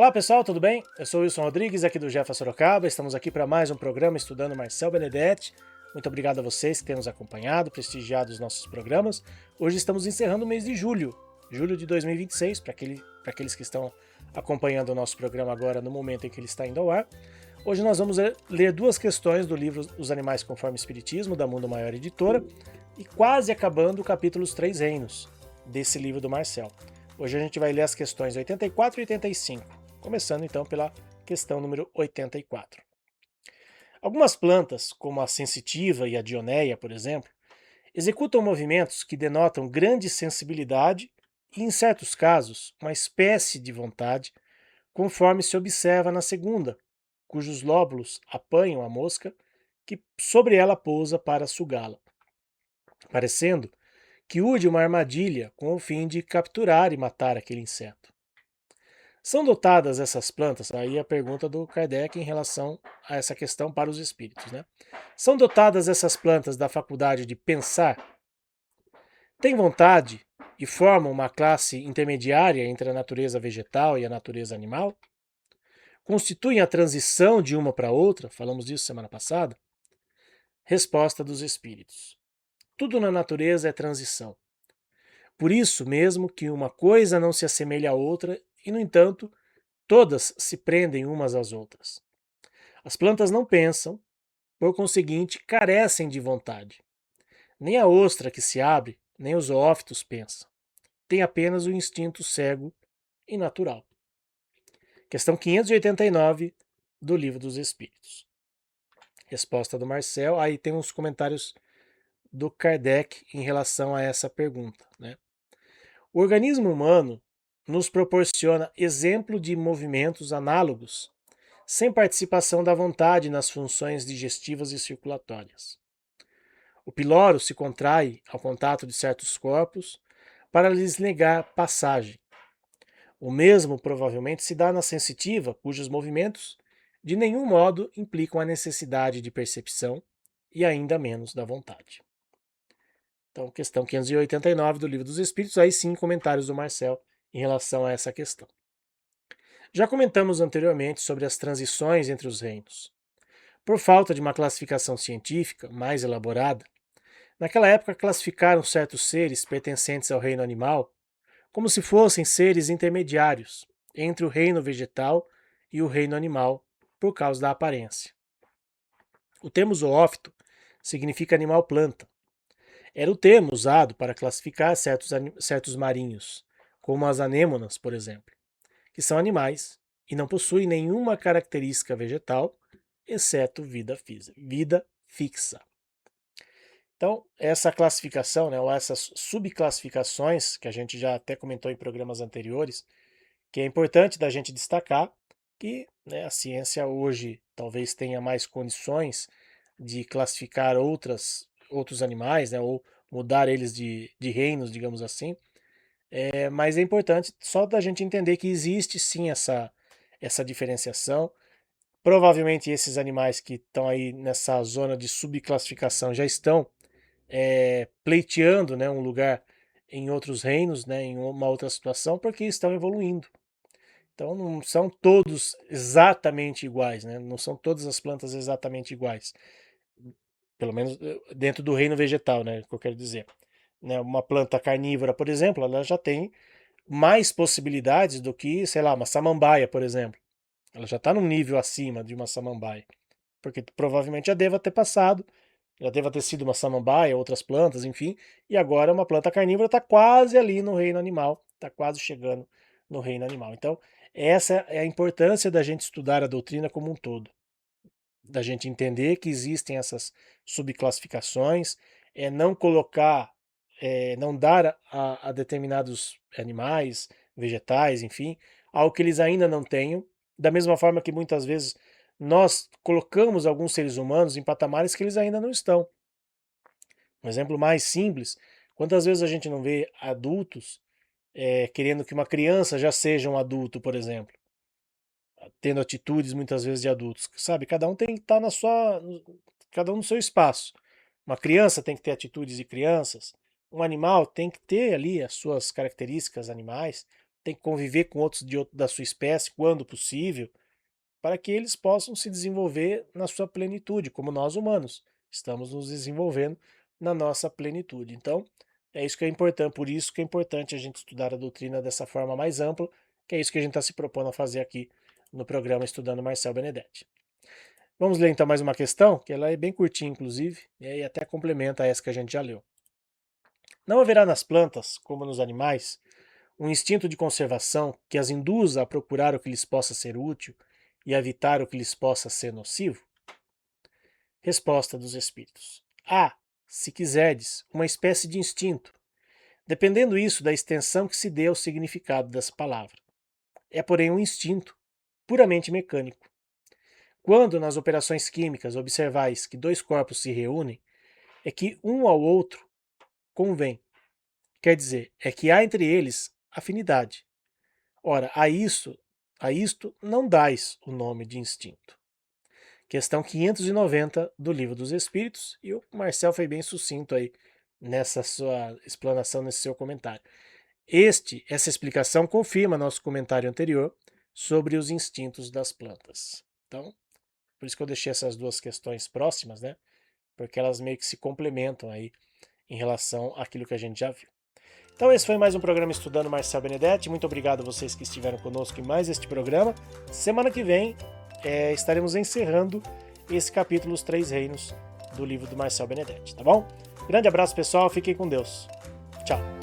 Olá pessoal, tudo bem? Eu sou o Wilson Rodrigues, aqui do Jefa Sorocaba. Estamos aqui para mais um programa Estudando Marcel Benedetti. Muito obrigado a vocês que têm nos acompanhado, prestigiado os nossos programas. Hoje estamos encerrando o mês de julho, julho de 2026, para aqueles que estão acompanhando o nosso programa agora no momento em que ele está indo ao ar. Hoje nós vamos ler duas questões do livro Os Animais Conforme o Espiritismo, da Mundo Maior Editora, e quase acabando o capítulo Os Três Reinos, desse livro do Marcel. Hoje a gente vai ler as questões 84 e 85. Começando então pela questão número 84. Algumas plantas, como a sensitiva e a dionéia, por exemplo, executam movimentos que denotam grande sensibilidade e, em certos casos, uma espécie de vontade, conforme se observa na segunda, cujos lóbulos apanham a mosca que sobre ela pousa para sugá-la, parecendo que urde uma armadilha com o fim de capturar e matar aquele inseto. São dotadas essas plantas, aí a pergunta do Kardec em relação a essa questão para os espíritos, né? São dotadas essas plantas da faculdade de pensar? Têm vontade e formam uma classe intermediária entre a natureza vegetal e a natureza animal? Constituem a transição de uma para outra? Falamos disso semana passada. Resposta dos espíritos. Tudo na natureza é transição. Por isso mesmo que uma coisa não se assemelha à outra e, no entanto, todas se prendem umas às outras. As plantas não pensam, por conseguinte, carecem de vontade. Nem a ostra que se abre, nem os zoófitos pensam. Tem apenas o instinto cego e natural. Questão 589 do Livro dos Espíritos. Resposta do Marcel. Aí tem uns comentários do Kardec em relação a essa pergunta, né? O organismo humano nos proporciona exemplo de movimentos análogos sem participação da vontade nas funções digestivas e circulatórias. O piloro se contrai ao contato de certos corpos para lhes negar passagem. O mesmo provavelmente se dá na sensitiva, cujos movimentos de nenhum modo implicam a necessidade de percepção e ainda menos da vontade. Então, questão 589 do Livro dos Espíritos, aí sim comentários do Marcel em relação a essa questão. Já comentamos anteriormente sobre as transições entre os reinos. Por falta de uma classificação científica mais elaborada, naquela época classificaram certos seres pertencentes ao reino animal como se fossem seres intermediários entre o reino vegetal e o reino animal, por causa da aparência. O termo zoófito significa animal-planta. Era o termo usado para classificar certos marinhos, como as anêmonas, por exemplo, que são animais e não possuem nenhuma característica vegetal, exceto vida fixa. Então, essa classificação, né, ou essas subclassificações, que a gente já até comentou em programas anteriores, que é importante da gente destacar que, né, a ciência hoje talvez tenha mais condições de classificar outros animais, né, ou mudar eles de reinos, digamos assim, mas é importante só da gente entender que existe sim essa diferenciação. Provavelmente esses animais que estão aí nessa zona de subclassificação já estão pleiteando, né, um lugar em outros reinos, né, em uma outra situação, porque estão evoluindo. Então não são todos exatamente iguais, né? Não são todas as plantas exatamente iguais. Pelo menos dentro do reino vegetal, né? Que eu quero dizer. Né? Uma planta carnívora, por exemplo, ela já tem mais possibilidades do que, sei lá, uma samambaia, por exemplo. Ela já está num nível acima de uma samambaia. Porque provavelmente já deva ter passado, já deva ter sido uma samambaia, outras plantas, enfim. E agora uma planta carnívora está quase ali no reino animal, está quase chegando no reino animal. Então, essa é a importância da gente estudar a doutrina como um todo, da gente entender que existem essas subclassificações, não colocar, não dar a determinados animais, vegetais, enfim, algo que eles ainda não tenham, da mesma forma que muitas vezes nós colocamos alguns seres humanos em patamares que eles ainda não estão. Um exemplo mais simples, quantas vezes a gente não vê adultos querendo que uma criança já seja um adulto, por exemplo, tendo atitudes muitas vezes de adultos, sabe? Cada um tem que estar cada um no seu espaço. Uma criança tem que ter atitudes de crianças, um animal tem que ter ali as suas características animais, tem que conviver com outros da sua espécie quando possível, para que eles possam se desenvolver na sua plenitude, como nós humanos estamos nos desenvolvendo na nossa plenitude. Então, é isso que é importante, por isso que é importante a gente estudar a doutrina dessa forma mais ampla, que é isso que a gente está se propondo a fazer aqui no programa Estudando Marcel Benedetti. Vamos ler então mais uma questão, que ela é bem curtinha, inclusive, e até complementa essa que a gente já leu. Não haverá nas plantas, como nos animais, um instinto de conservação que as induza a procurar o que lhes possa ser útil e a evitar o que lhes possa ser nocivo? Resposta dos Espíritos. Há, se quiserdes, uma espécie de instinto, dependendo isso da extensão que se dê ao significado dessa palavra. É, porém, um instinto puramente mecânico. Quando nas operações químicas observais que dois corpos se reúnem, é que um ao outro convém. Quer dizer, é que há entre eles afinidade. Ora, a isto não dais o nome de instinto. Questão 590 do Livro dos Espíritos, e o Marcel foi bem sucinto aí nessa sua explanação, nesse seu comentário. Essa explicação confirma nosso comentário anterior sobre os instintos das plantas. Então, por isso que eu deixei essas duas questões próximas, né? Porque elas meio que se complementam aí em relação àquilo que a gente já viu. Então esse foi mais um programa Estudando Marcel Benedetti. Muito obrigado a vocês que estiveram conosco em mais este programa. Semana que vem estaremos encerrando esse capítulo Os Três Reinos do livro do Marcel Benedetti, tá bom? Grande abraço, pessoal. Fiquem com Deus. Tchau.